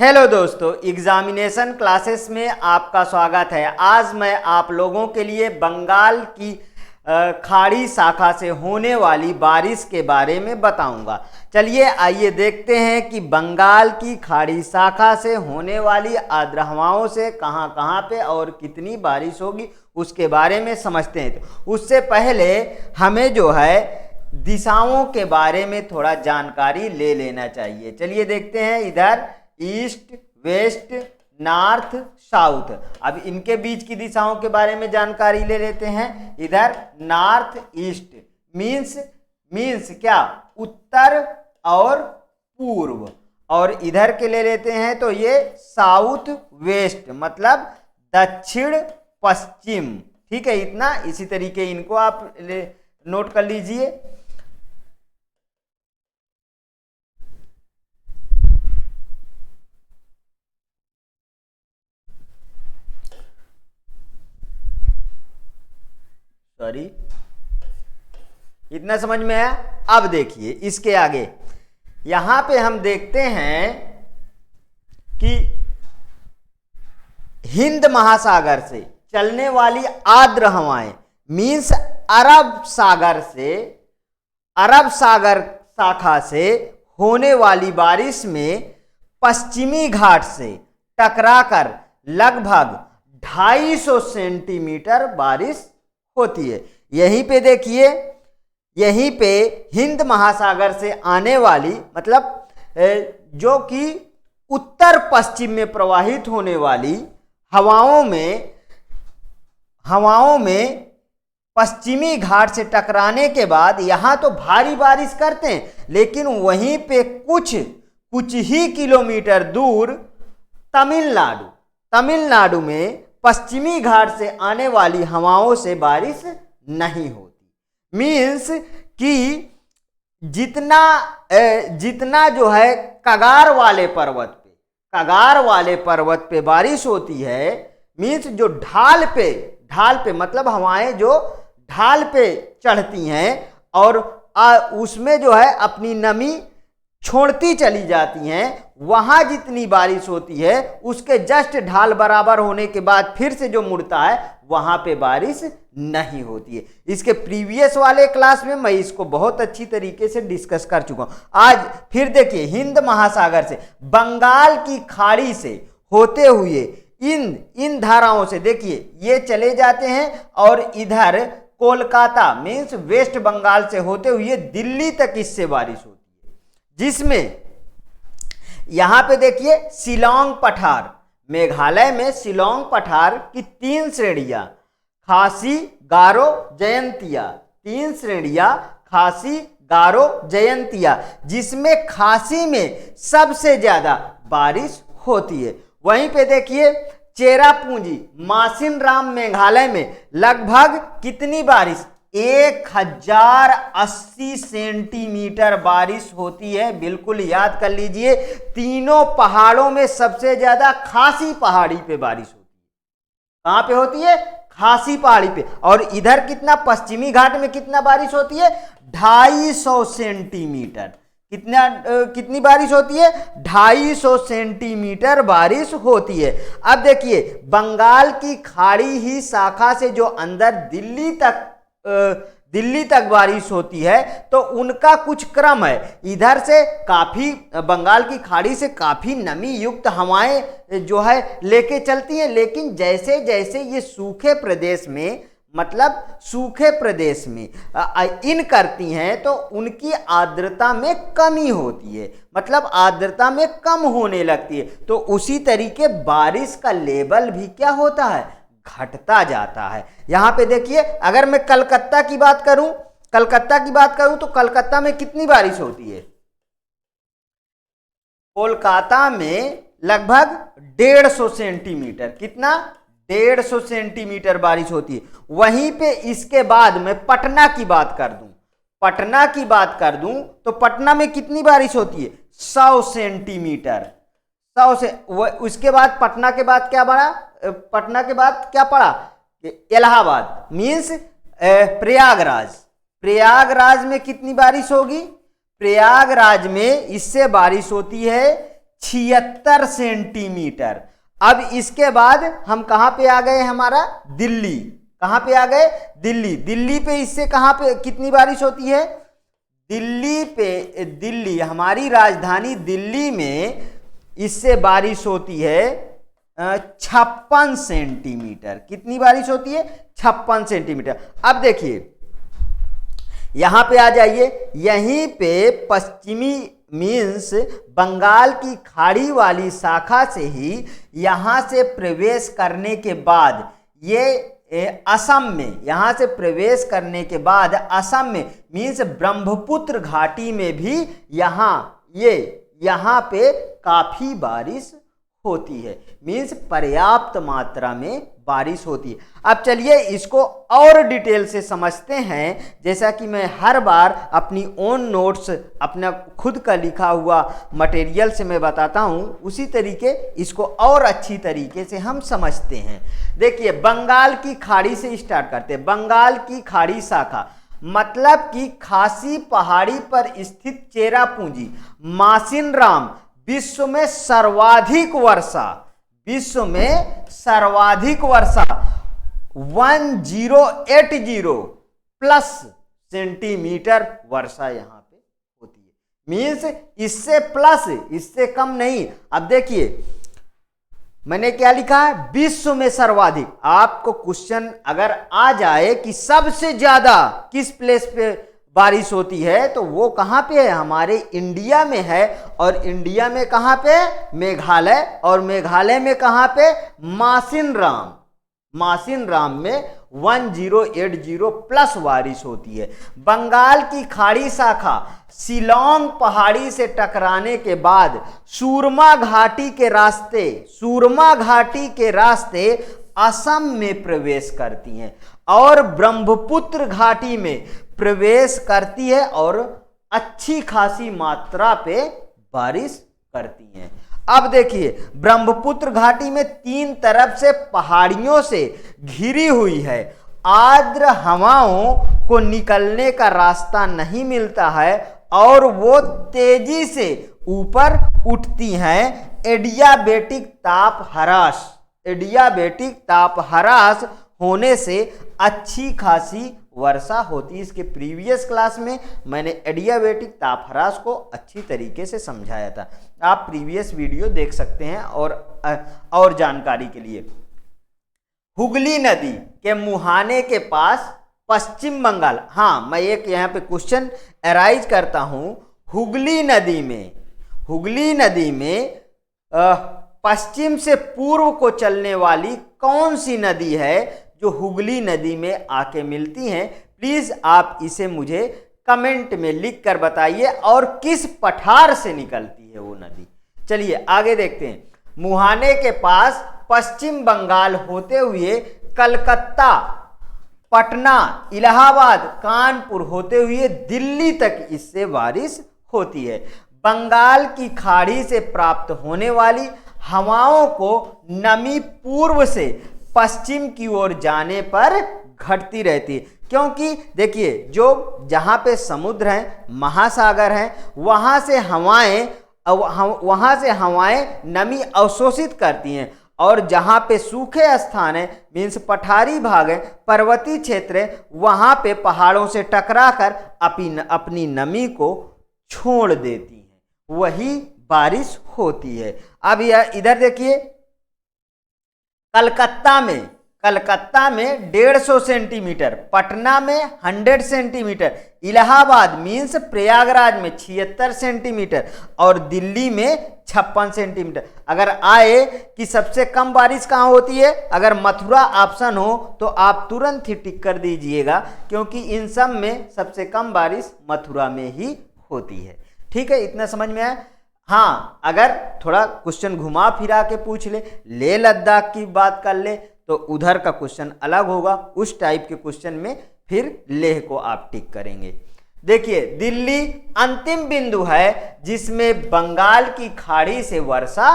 Hello दोस्तों, examination classes में आपका स्वागत है। आज मैं आप लोगों के लिए बंगाल की खाड़ी शाखा से होने वाली बारिश के बारे में बताऊंगा। चलिए आइए देखते हैं कि बंगाल की खाड़ी शाखा से होने वाली आर्द्र हवाओं से कहां कहां पे और कितनी बारिश होगी उसके बारे में समझते हैं। तो उससे पहले हमें जो है दिशाओं के बारे में थोड़ा जानकारी ले लेना चाहिए। चलिए देखते हैं, इधर ईस्ट, वेस्ट, नॉर्थ, साउथ। अब इनके बीच की दिशाओं के बारे में जानकारी ले लेते हैं। इधर नॉर्थ ईस्ट मीन्स क्या, उत्तर और पूर्व। और इधर के ले लेते हैं तो ये साउथ वेस्ट मतलब दक्षिण पश्चिम। ठीक है, इतना इसी तरीके इनको आप नोट कर लीजिए। सॉरी, इतना समझ में आया। अब देखिए इसके आगे, यहां पे हम देखते हैं कि हिंद महासागर से चलने वाली आर्द्र हवाएं मीन्स अरब सागर शाखा से होने वाली बारिश में पश्चिमी घाट से टकराकर लगभग 250 सेंटीमीटर बारिश होती है। यहीं पे देखिए, यहीं पे हिंद महासागर से आने वाली मतलब जो कि उत्तर पश्चिम में प्रवाहित होने वाली हवाओं में पश्चिमी घाट से टकराने के बाद यहां तो भारी बारिश करते हैं, लेकिन वहीं पे कुछ ही किलोमीटर दूर तमिलनाडु में पश्चिमी घाट से आने वाली हवाओं से बारिश नहीं होती। मीन्स कि जितना जो है कगार वाले पर्वत पे बारिश होती है, मीन्स जो ढाल पे मतलब हवाएं जो ढाल पे चढ़ती हैं और उसमें जो है अपनी नमी छोड़ती चली जाती हैं, वहां जितनी बारिश होती है उसके जस्ट ढाल बराबर होने के बाद फिर से जो मुड़ता है वहां पे बारिश नहीं होती है। इसके प्रीवियस वाले क्लास में मैं इसको बहुत अच्छी तरीके से डिस्कस कर चुका हूं। आज फिर देखिए, हिंद महासागर से बंगाल की खाड़ी से होते हुए इन धाराओं से देखिए ये चले जाते हैं और इधर कोलकाता मीन्स वेस्ट बंगाल से होते हुए दिल्ली तक इससे बारिश होती है, जिसमें यहां पे देखिए शिलांग पठार, मेघालय में शिलांग पठार की 3 श्रेणियां, खासी, गारो, जयंतिया, 3 श्रेणियां खासी, गारो, जयंतिया, जिसमें खासी में सबसे ज्यादा बारिश होती है। वहीं पे देखिए चेरापूंजी, मासिनराम, मेघालय में लगभग कितनी बारिश, 1080 सेंटीमीटर बारिश होती है। बिल्कुल याद कर लीजिए, तीनों पहाड़ों में सबसे ज्यादा खासी पहाड़ी पे बारिश होती है। कहां पे होती है? खासी पहाड़ी पे। और इधर कितना, पश्चिमी घाट में कितना बारिश होती है? 250 सेंटीमीटर। कितनी बारिश होती है? 250 सेंटीमीटर बारिश होती है। अब देखिए, बंगाल की खाड़ी ही शाखा से जो अंदर दिल्ली तक बारिश होती है तो उनका कुछ क्रम है। इधर से काफी बंगाल की खाड़ी से काफी नमी युक्त हवाएं जो है लेके चलती हैं, लेकिन जैसे जैसे ये सूखे प्रदेश में इन करती हैं तो उनकी आर्द्रता में कमी होती है, मतलब आर्द्रता में कम होने लगती है। तो उसी तरीके बारिश का लेवल भी क्या होता है, घटता जाता है। यहां पे देखिए, अगर मैं कलकत्ता की बात करूं तो कलकत्ता में कितनी बारिश होती है? कोलकाता में लगभग 150 सेंटीमीटर। कितना? 150 सेंटीमीटर बारिश होती है। वहीं पे इसके बाद मैं पटना की बात कर दूं तो पटना में कितनी बारिश होती है? 100 सेंटीमीटर। 100 से उसके बाद पटना के बाद क्या पड़ा? इलाहाबाद मीन्स प्रयागराज में कितनी बारिश होगी? प्रयागराज में इससे बारिश होती है 76 सेंटीमीटर। अब इसके बाद हम कहां पे आ गए, हमारा दिल्ली। कहां पे आ गए, दिल्ली। दिल्ली पे इससे कहां पे कितनी बारिश होती है, दिल्ली पे, दिल्ली हमारी राजधानी दिल्ली में इससे बारिश होती है 56 सेंटीमीटर। कितनी बारिश होती है, 56 सेंटीमीटर। अब देखिए यहां पे आ जाइए, यहीं पे पश्चिमी मीन्स बंगाल की खाड़ी वाली शाखा से ही यहां से प्रवेश करने के बाद ये असम में, यहां से प्रवेश करने के बाद असम में मीन्स ब्रह्मपुत्र घाटी में भी यहां पे काफी बारिश होती है, मीन्स पर्याप्त मात्रा में बारिश होती है। अब चलिए इसको और डिटेल से समझते हैं। जैसा कि मैं हर बार अपनी ओन नोट्स, अपना खुद का लिखा हुआ मटेरियल से मैं बताता हूं, उसी तरीके इसको और अच्छी तरीके से हम समझते हैं। देखिए बंगाल की खाड़ी से स्टार्ट करते हैं। बंगाल की खाड़ी शाखा मतलब कि खासी पहाड़ी पर स्थित चेरापूंजी मासिनराम विश्व में सर्वाधिक वर्षा, विश्व में सर्वाधिक वर्षा 1080 प्लस सेंटीमीटर वर्षा यहां पे होती है, मीन्स इससे प्लस, इससे कम नहीं। अब देखिए मैंने क्या लिखा है, विश्व में सर्वाधिक। आपको क्वेश्चन अगर आ जाए कि सबसे ज्यादा किस प्लेस पे बारिश होती है, तो वो कहां पे है, हमारे इंडिया में है। और इंडिया में कहां पे, मेघालय। और मेघालय में कहां पे, मासिनराम। मासिनराम में 1080 प्लस बारिश होती है। बंगाल की खाड़ी शाखा शिलोंग पहाड़ी से टकराने के बाद सूरमा घाटी के रास्ते, सूरमा घाटी के रास्ते असम में प्रवेश करती हैं और ब्रह्मपुत्र घाटी में प्रवेश करती है और अच्छी खासी मात्रा पे बारिश करती हैं। अब देखिए ब्रह्मपुत्र घाटी में तीन तरफ से पहाड़ियों से घिरी हुई है। आर्द्र हवाओं को निकलने का रास्ता नहीं मिलता है और वो तेजी से ऊपर उठती हैं। एडियाबेटिक ताप ह्रास, एडियाबेटिक ताप ह्रास होने से अच्छी खासी वर्षा होती है। इसके प्रीवियस क्लास में मैंने एडियाबेटिक ताप ह्रास को अच्छी तरीके से समझाया था, आप प्रीवियस वीडियो देख सकते हैं और जानकारी के लिए। हुगली नदी के मुहाने के पास पश्चिम बंगाल, हाँ मैं एक यहाँ पे क्वेश्चन अराइज करता हूँ। हुगली नदी में पश्चिम से पूर्व को चलने वाली कौन सी नदी है जो हुगली नदी में आके मिलती हैं? प्लीज आप इसे मुझे कमेंट में लिख कर बताइए और किस पठार से निकलती है वो नदी। चलिए आगे देखते हैं। मुहाने के पास पश्चिम बंगाल होते हुए कलकत्ता, पटना, इलाहाबाद, कानपुर होते हुए दिल्ली तक इससे बारिश होती है। बंगाल की खाड़ी से प्राप्त होने वाली हवाओं को नमी पूर्व से पश्चिम की ओर जाने पर घटती रहती है, क्योंकि देखिए जो जहाँ पे समुद्र हैं, महासागर हैं, वहाँ से हवाएं नमी अवशोषित करती हैं और जहाँ पे सूखे स्थान है मीन्स पठारी भाग है, पर्वतीय क्षेत्र है, वहाँ पे पहाड़ों से टकराकर अपनी नमी को छोड़ देती हैं, वही बारिश होती है। अब यह इधर देखिए कलकत्ता में 150 सेंटीमीटर, पटना में 100 सेंटीमीटर, इलाहाबाद मीन्स प्रयागराज में 76 सेंटीमीटर और दिल्ली में 56 सेंटीमीटर। अगर आए कि सबसे कम बारिश कहाँ होती है, अगर मथुरा ऑप्शन हो तो आप तुरंत ही टिक कर दीजिएगा, क्योंकि इन सब में सबसे कम बारिश मथुरा में ही होती है। ठीक है, इतना समझ में आया। हाँ, अगर थोड़ा क्वेश्चन घुमा फिरा के पूछ ले लद्दाख की बात कर ले तो उधर का क्वेश्चन अलग होगा, उस टाइप के क्वेश्चन में फिर लेह को आप टिक करेंगे। देखिए दिल्ली अंतिम बिंदु है जिसमें बंगाल की खाड़ी से वर्षा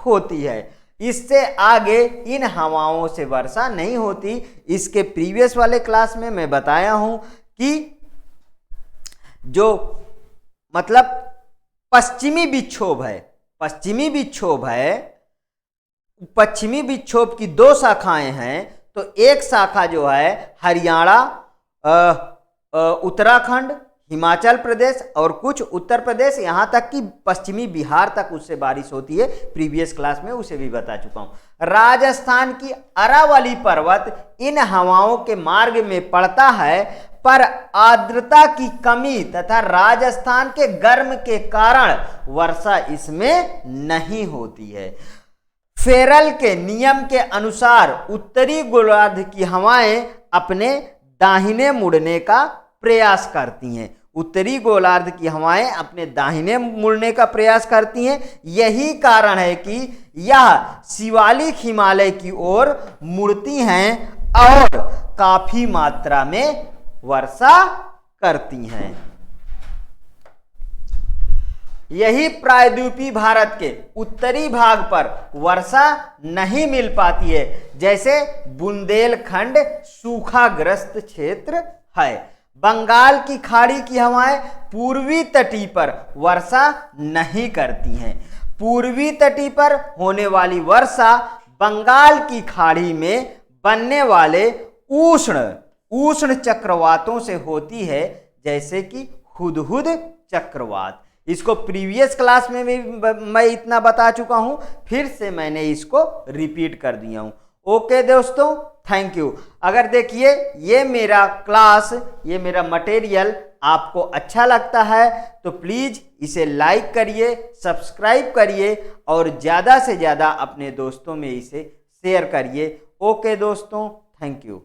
होती है, इससे आगे इन हवाओं से वर्षा नहीं होती। इसके प्रीवियस वाले क्लास में मैं बताया हूं कि जो मतलब पश्चिमी विक्षोभ है, पश्चिमी विक्षोभ है, पश्चिमी विक्षोभ की दो शाखाएं हैं। तो एक शाखा जो है हरियाणा, उत्तराखंड, हिमाचल प्रदेश और कुछ उत्तर प्रदेश, यहाँ तक कि पश्चिमी बिहार तक उससे बारिश होती है। प्रीवियस क्लास में उसे भी बता चुका हूँ। राजस्थान की अरावली पर्वत इन हवाओं के मार्ग में पड़ता है, पर आर्द्रता की कमी तथा राजस्थान के गर्म के कारण वर्षा इसमें नहीं होती है। फेरल के नियम के अनुसार उत्तरी गोलार्ध की हवाएं अपने दाहिने मुड़ने का प्रयास करती हैं। उत्तरी गोलार्ध की हवाएं अपने दाहिने मुड़ने का प्रयास करती हैं। यही कारण है कि यह शिवालिक हिमालय की ओर मुड़ती हैं और काफी मात्रा में वर्षा करती हैं। यही प्रायद्वीपीय भारत के उत्तरी भाग पर वर्षा नहीं मिल पाती है, जैसे बुंदेलखंड सूखाग्रस्त क्षेत्र है। बंगाल की खाड़ी की हवाएं पूर्वी तटी पर वर्षा नहीं करती हैं। पूर्वी तटी पर होने वाली वर्षा बंगाल की खाड़ी में बनने वाले उष्ण चक्रवातों से होती है, जैसे कि हुदहुद चक्रवात। इसको प्रीवियस क्लास में भी मैं इतना बता चुका हूं, फिर से मैंने इसको रिपीट कर दिया हूं। ओके दोस्तों, थैंक यू। अगर देखिए ये मेरा क्लास, ये मेरा मटेरियल आपको अच्छा लगता है तो प्लीज़ इसे लाइक करिए, सब्सक्राइब करिए और ज़्यादा से ज़्यादा अपने दोस्तों में इसे शेयर करिए। ओके दोस्तों, थैंक यू।